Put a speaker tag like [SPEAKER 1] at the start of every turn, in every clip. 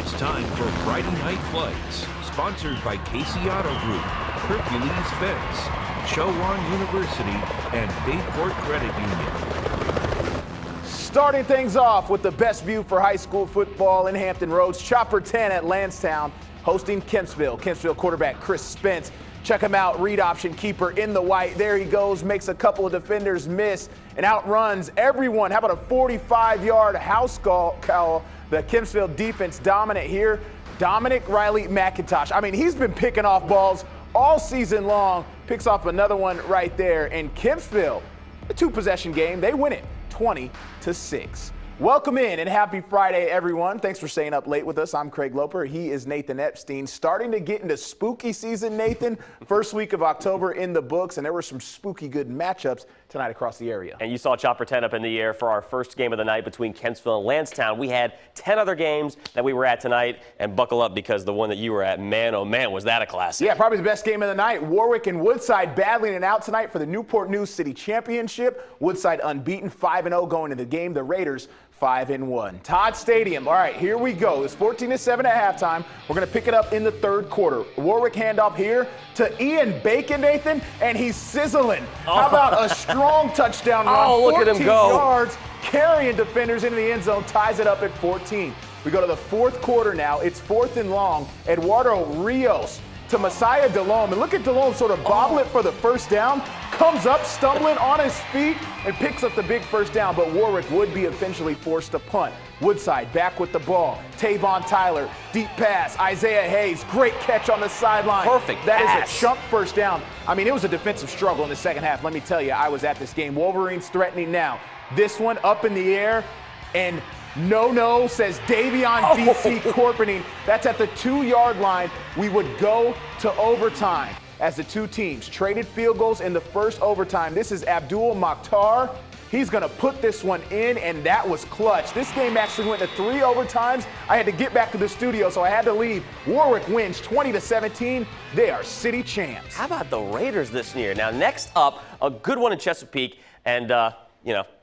[SPEAKER 1] It's time for Friday Night Flights, sponsored by Casey Auto Group, Hercules Fence, Chowan University, and Bayport Credit Union.
[SPEAKER 2] Starting things off with the best view for high school football in Hampton Roads, Chopper 10 at Landstown, hosting Kempsville. Kempsville quarterback Chris Spence. Check him out, read option keeper in the white. There he goes, makes a couple of defenders miss and outruns everyone. How about a 45-yard house call? The Kempsville defense dominant here. Dominic Riley McIntosh. I mean, he's been picking off balls all season long. Picks off another one right there. And Kempsville, a two-possession game, they win it 20-6. Welcome in and happy Friday, everyone. Thanks for staying up late with us. I'm Craig Loper. He is Nathan Epstein. Starting to get into spooky season, Nathan. First week of October in the books, and there were some spooky good matchups tonight across the area.
[SPEAKER 3] And you saw Chopper 10 up in the air for our first game of the night between Kempsville and Landstown. We had 10 other games that we were at tonight, and buckle up because the one that you were at, man, oh man, was that a classic.
[SPEAKER 2] Yeah, probably the best game of the night. Warwick and Woodside battling it out tonight for the Newport News City Championship. Woodside unbeaten, 5-0 going into the game. The Raiders 5-1. Todd Stadium. All right, here we go. It's 14-7 at halftime. We're going to pick it up in the third quarter. Warwick handoff here to Ian Bacon, Nathan, and he's sizzling. How about a strong touchdown run?
[SPEAKER 3] Oh, look at him go.
[SPEAKER 2] 14 yards, carrying defenders into the end zone, ties it up at 14. We go to the fourth quarter now. It's 4th and long. Eduardo Rios to Messiah Delome. And look at Delome sort of bobble it for the first down. Comes up, stumbling on his feet, and picks up the big first down. But Warwick would be eventually forced to punt. Woodside back with the ball. Tavon Tyler, deep pass. Isaiah Hayes, great catch on the sideline.
[SPEAKER 3] Perfect
[SPEAKER 2] That
[SPEAKER 3] pass.
[SPEAKER 2] is a chunk first down. I mean, it was a defensive struggle in the second half. Let me tell you, I was at this game. Wolverines threatening now. This one up in the air, and no, says Davion D.C. Corpening. That's at the 2-yard line. We would go to overtime as the two teams traded field goals in the first overtime. This is Abdul Mokhtar. He's going to put this one in, and that was clutch. This game actually went to 3 overtimes. I had to get back to the studio, so I had to leave. Warwick wins 20-17. They are city champs.
[SPEAKER 3] How about the Raiders this year? Now, next up, a good one in Chesapeake, and,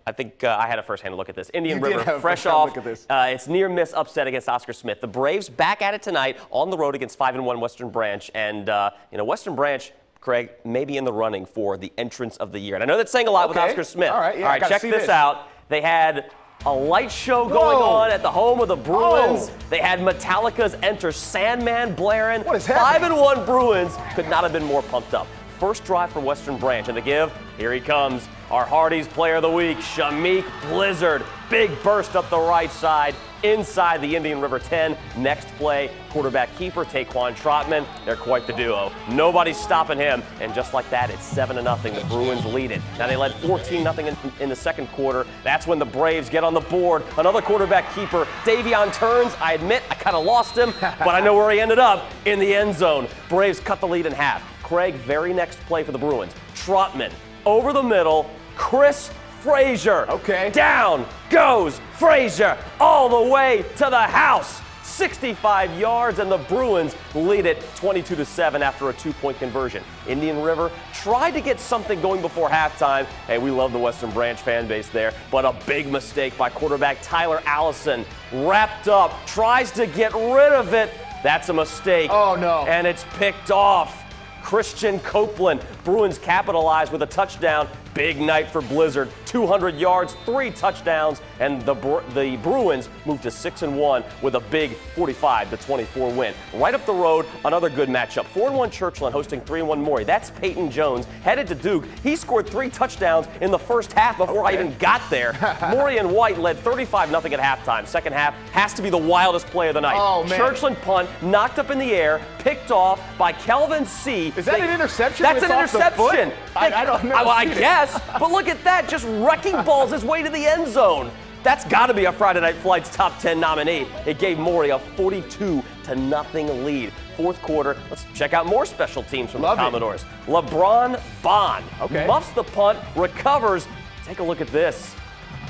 [SPEAKER 3] I think I had a first-hand look at this. Indian River, fresh off. It's near-miss upset against Oscar Smith. The Braves back at it tonight on the road against 5-1 Western Branch. And, Western Branch, Craig, maybe in the running for the entrance of the year. And I know that's saying a lot with Oscar Smith.
[SPEAKER 2] All right,
[SPEAKER 3] check this out. They had a light show going on at the home of the Bruins. They had Metallica's Enter Sandman blaring.
[SPEAKER 2] What is happening?
[SPEAKER 3] 5-1 Bruins could not have been more pumped up. First drive for Western Branch, and the give, here he comes. Our Hardy's Player of the Week, Shamik Blizzard. Big burst up the right side, inside the Indian River 10. Next play, quarterback keeper Taquan Trotman. They're quite the duo. Nobody's stopping him, and just like that, it's 7-0. The Bruins lead it. Now they led 14-0 in the second quarter. That's when the Braves get on the board. Another quarterback keeper, Davion turns. I admit, I kind of lost him, but I know where he ended up, in the end zone. Braves cut the lead in half. Craig, very next play for the Bruins. Trotman over the middle. Chris Frazier. Down goes Frazier all the way to the house. 65 yards, and the Bruins lead it 22-7 after a 2-point conversion. Indian River tried to get something going before halftime. Hey, we love the Western Branch fan base there, but a big mistake by quarterback Tyler Allison. Wrapped up, tries to get rid of it. That's a mistake.
[SPEAKER 2] Oh, no.
[SPEAKER 3] And it's picked off. Christian Copeland. Bruins capitalized with a touchdown. Big night for Blizzard. 200 yards, 3 touchdowns, and the Bruins moved to 6-1 with a big 45-24 win. Right up the road, another good matchup. 4-1 Churchland hosting 3-1 Maury. That's Peyton Jones headed to Duke. He scored 3 touchdowns in the first half before I even got there. Maury and White led 35-0 at halftime. Second half has to be the wildest play of the night.
[SPEAKER 2] Oh, man.
[SPEAKER 3] Churchland punt, knocked up in the air, picked off by Kelvin C.
[SPEAKER 2] Is that an interception?
[SPEAKER 3] That's an interception.
[SPEAKER 2] I don't know.
[SPEAKER 3] I guess, but look at that, just wrecking balls his way to the end zone. That's got to be a Friday Night Flights top 10 nominee. It gave Maury a 42-0 lead. Fourth quarter, let's check out more special teams from the Commodores. LeBron Bond muffs the punt, recovers. Take a look at this.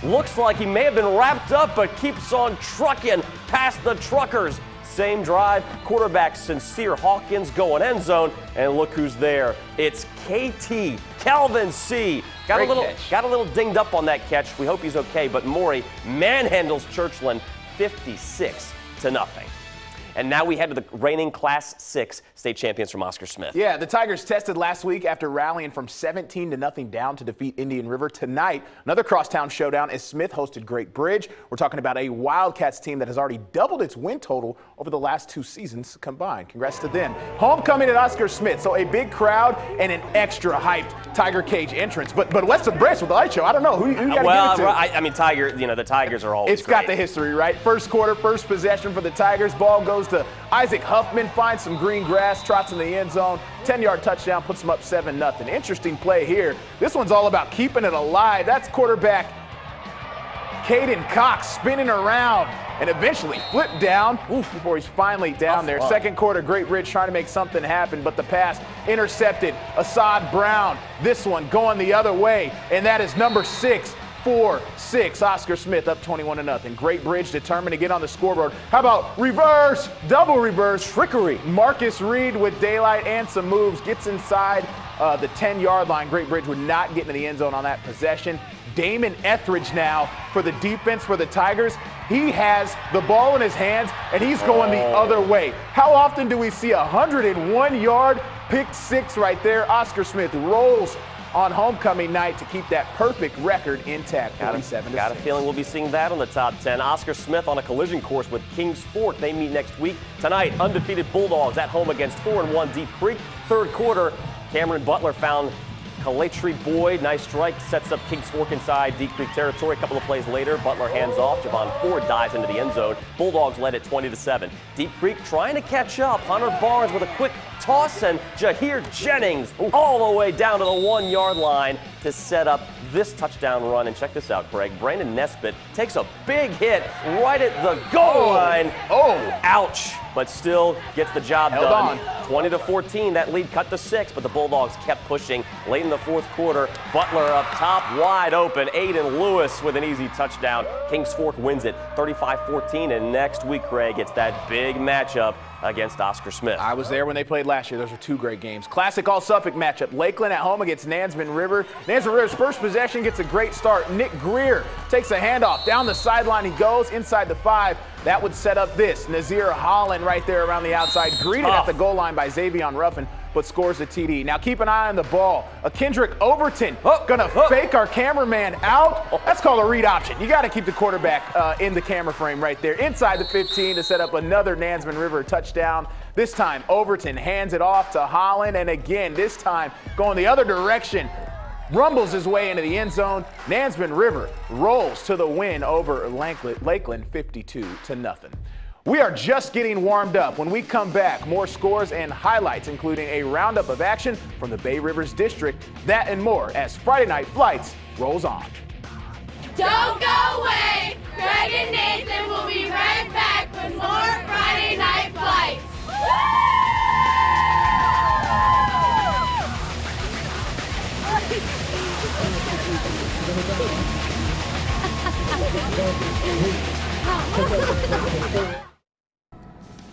[SPEAKER 3] Looks like he may have been wrapped up, but keeps on trucking past the truckers. Same drive, quarterback Sincere Hawkins going end zone, and look who's there. It's KT, Calvin C. Got a little dinged up on that catch. We hope he's okay, but Maury manhandles Churchland 56-0. And now we head to the reigning Class 6 state champions from Oscar Smith.
[SPEAKER 2] Yeah, the Tigers tested last week after rallying from 17-0 down to defeat Indian River. Tonight, another crosstown showdown as Smith hosted Great Bridge. We're talking about a Wildcats team that has already doubled its win total over the last 2 seasons combined. Congrats to them. Homecoming at Oscar Smith, so a big crowd and an extra hyped Tiger Cage entrance. But Western Branch with the light show, I don't know who you got to give it to.
[SPEAKER 3] I mean, the Tigers are always
[SPEAKER 2] It's got the history, right? First quarter, first possession for the Tigers. Ball goes to Isaac Huffman, finds some green grass, trots in the end zone. 10-yard touchdown, puts them up 7-0. Interesting play here. This one's all about keeping it alive. That's quarterback Caden Cox spinning around and eventually flipped down before he's finally down there. Second quarter, Great Bridge trying to make something happen, but the pass intercepted. Assad Brown, this one going the other way, and that is number 6-4-6. Oscar Smith up 21-0. Great Bridge determined to get on the scoreboard. How about reverse, double reverse, trickery? Marcus Reed with daylight and some moves gets inside the 10-yard line. Great Bridge would not get into the end zone on that possession. Damon Etheridge now for the defense for the Tigers. He has the ball in his hands, and he's going the other way. How often do we see a 101-yard pick six right there? Oscar Smith rolls on homecoming night to keep that perfect record intact, 47-6.
[SPEAKER 3] Got a feeling we'll be seeing that on the top 10. Oscar Smith on a collision course with Kingsport. They meet next week. Tonight, undefeated Bulldogs at home against 4-1 Deep Creek. Third quarter, Cameron Butler found Calatry Boyd, nice strike, sets up Kingsport inside Deep Creek territory. A couple of plays later, Butler hands off. Javon Ford dives into the end zone. Bulldogs led at 20-7. Deep Creek trying to catch up. Hunter Barnes with a quick toss, and Jahir Jennings all the way down to the 1-yard line to set up this touchdown run. And check this out, Craig. Brandon Nesbitt takes a big hit right at the goal line. Ouch. But still gets the job done. 20-14, that lead cut to 6, but the Bulldogs kept pushing late in the fourth quarter. Butler up top, wide open. Aiden Lewis with an easy touchdown. Kingsport wins it 35-14, and next week, Craig, it's that big matchup against Oscar Smith.
[SPEAKER 2] I was there when they played last year. Those were 2 great games. Classic all-Suffolk matchup. Lakeland at home against Nansemond River. Nansemond River's first possession gets a great start. Nick Greer takes a handoff. Down the sideline he goes, inside the 5. That would set up this. Nazir Holland right there around the outside. Greeted at the goal line by Xavion Ruffin, but scores a TD. Now keep an eye on the ball. A Kendrick Overton gonna fake our cameraman out. That's called a read option. You got to keep the quarterback in the camera frame right there. Inside the 15 to set up another Nansemond River touchdown. This time Overton hands it off to Holland, and again, this time going the other direction. Rumbles his way into the end zone. Nansemond River rolls to the win over Lakeland 52-0. We are just getting warmed up. When we come back, more scores and highlights, including a roundup of action from the Bay Rivers District. That and more as Friday Night Flights rolls on.
[SPEAKER 4] Don't go away. Greg and Nathan will be right back with more Friday Night Flights.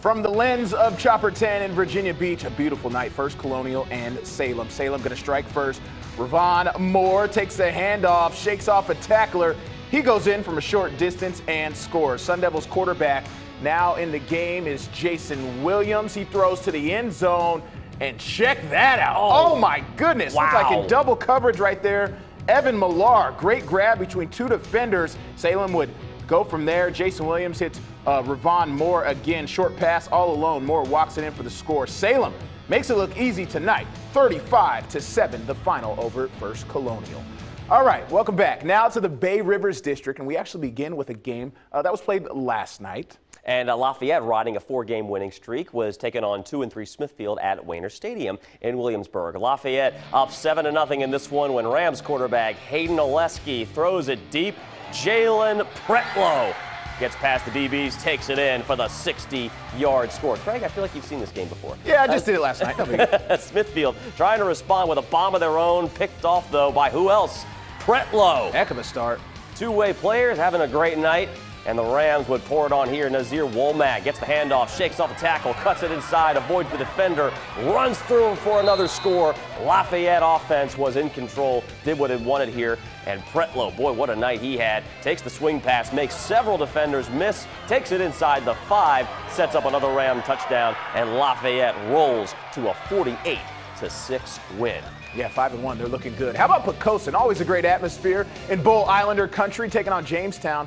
[SPEAKER 2] From the lens of Chopper 10 in Virginia Beach, a beautiful night. First Colonial and Salem. Salem going to strike first. Ravon Moore takes the handoff, shakes off a tackler. He goes in from a short distance and scores. Sun Devils quarterback now in the game is Jason Williams. He throws to the end zone, and check that out. Oh my goodness.
[SPEAKER 3] Wow.
[SPEAKER 2] Looks like in double coverage right there. Evan Millar, great grab between 2 defenders. Salem would go from there. Jason Williams hits Ravon Moore again. Short pass all alone. Moore walks it in for the score. Salem makes it look easy tonight. 35-7, the final over at First Colonial. All right, welcome back. Now to the Bay Rivers District, and we actually begin with a game that was played last night.
[SPEAKER 3] And Lafayette, riding a 4-game winning streak, was taking on 2-3 Smithfield at Wayner Stadium in Williamsburg. Lafayette up 7-0 in this one when Rams quarterback Hayden Oleski throws it deep. Jalen Pretlow gets past the DBs, takes it in for the 60-yard score. Craig, I feel like you've seen this game before.
[SPEAKER 2] Yeah, I just did it last night.
[SPEAKER 3] Smithfield trying to respond with a bomb of their own, picked off, though, by who else? Pretlow.
[SPEAKER 2] Heck of a start.
[SPEAKER 3] Two-way players having a great night. and the Rams would pour it on here. Nazir Womack gets the handoff, shakes off a tackle, cuts it inside, avoids the defender, runs through him for another score. Lafayette offense was in control, did what it wanted here, and Pretlow, boy, what a night he had. Takes the swing pass, makes several defenders miss, takes it inside the 5, sets up another Ram touchdown, and Lafayette rolls to a 48-6 win.
[SPEAKER 2] Yeah, 5-1, they're looking good. How about Poquoson? Always a great atmosphere in Bull Islander country, taking on Jamestown.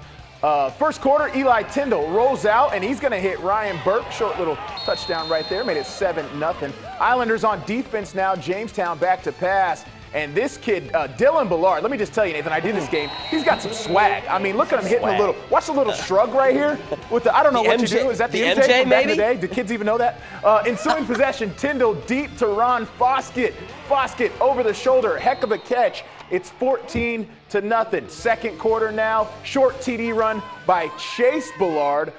[SPEAKER 2] First quarter, Eli Tyndall rolls out, and he's going to hit Ryan Burke. Short little touchdown right there, made it 7-0. Islanders on defense now, Jamestown back to pass. And this kid, Dylan Ballard, let me just tell you, Nathan, I did this game. He's got some swag. I mean, look at him hitting a little. Watch the little shrug right here. With the, I don't know what you do. Is that the MJ from back in the day? Do kids even know that? Ensuing possession, Tyndall deep to Ron Foskett. Foskett over the shoulder. Heck of a catch. It's 14-0. Second quarter now. Short TD run by Chase Ballard.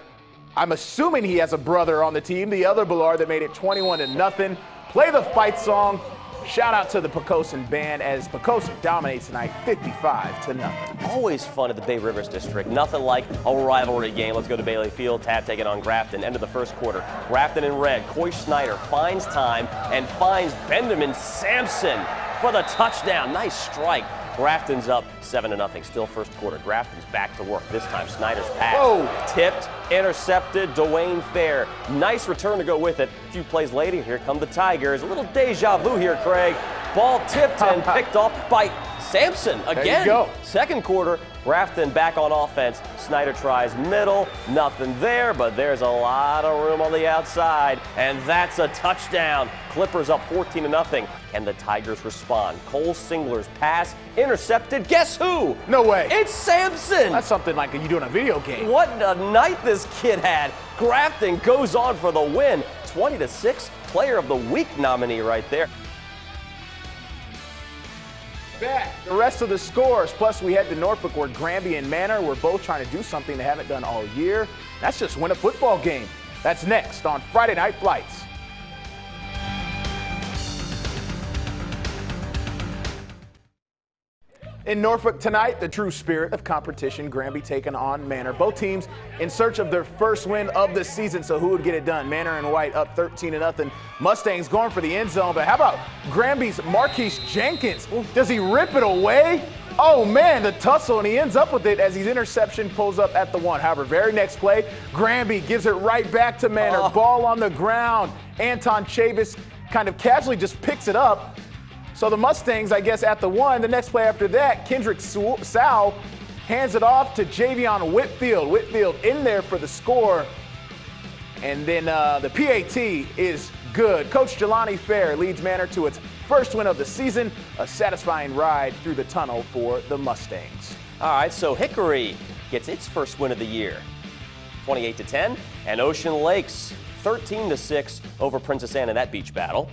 [SPEAKER 2] I'm assuming he has a brother on the team, the other Ballard that made it 21-0. Play the fight song. Shout out to the Poquoson band as Poquoson dominates tonight 55-0.
[SPEAKER 3] Always fun at the Bay Rivers District. Nothing like a rivalry game. Let's go to Bailey Field. Tad taking on Grafton. End of the first quarter. Grafton in red. Coy Snyder finds time and finds Benjamin Sampson for the touchdown. Nice strike. Grafton's up 7-0. Still first quarter. Grafton's back to work. This time Snyder's pass. Tipped, intercepted, Dwayne Fair. Nice return to go with it. A few plays later, here come the Tigers. A little deja vu here, Craig. Ball tipped and picked off by Sampson again.
[SPEAKER 2] There you go.
[SPEAKER 3] Second quarter, Grafton back on offense. Snyder tries middle, nothing there, but there's a lot of room on the outside, and that's a touchdown. Clippers up 14-0. Can the Tigers respond? Cole Singler's pass intercepted. Guess who?
[SPEAKER 2] No way.
[SPEAKER 3] It's Sampson.
[SPEAKER 2] That's something like you do in a video game.
[SPEAKER 3] What a night this kid had. Grafton goes on for the win. 20-6, Player of the Week nominee right there.
[SPEAKER 2] Back. The rest of the scores, plus we head to Norfolk where Granby and Manor were both trying to do something they haven't done all year. That's just win a football game. That's next on Friday Night Flights. In Norfolk tonight, the true spirit of competition, Granby taking on Manor. Both teams in search of their first win of the season, so who would get it done? Manor and White up 13-0. Mustangs going for the end zone, but how about Granby's Marquise Jenkins? Does he rip it away? Oh man, the tussle, and he ends up with it as his interception pulls up at the 1. However, very next play, Granby gives it right back to Manor. Ball on the ground. Anton Chavis kind of casually just picks it up. So the Mustangs, I guess, at the 1. The next play after that, Kendrick Sowell hands it off to Javion Whitfield. Whitfield in there for the score. And then the PAT is good. Coach Jelani Fair leads Manor to its first win of the season. A satisfying ride through the tunnel for the Mustangs.
[SPEAKER 3] All right, so Hickory gets its first win of the year, 28-10. And Ocean Lakes, 13-6 over Princess Anne in that beach battle.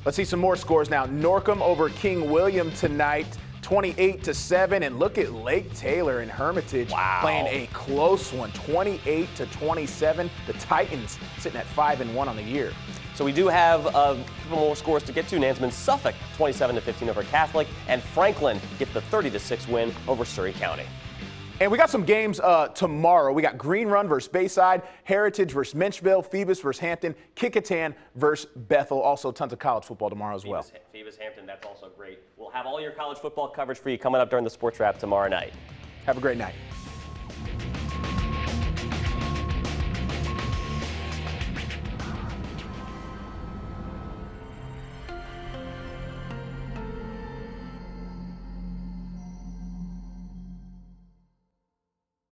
[SPEAKER 2] Let's see some more scores now. Norcom over King William tonight, 28-7. And look at Lake Taylor and Hermitage playing a close one, 28-27. The Titans sitting at 5-1 on the year.
[SPEAKER 3] So we do have a couple more scores to get to. Nansemond Suffolk, 27-15 over Catholic. And Franklin get the 30-6 win over Surrey County.
[SPEAKER 2] And we got some games tomorrow. We got Green Run versus Bayside, Heritage versus Menchville, Phoebus versus Hampton, Kickingham versus Bethel. Also tons of college football tomorrow as well.
[SPEAKER 3] Phoebus Hampton, that's also great. We'll have all your college football coverage for you coming up during the Sports Wrap tomorrow night.
[SPEAKER 2] Have a great night.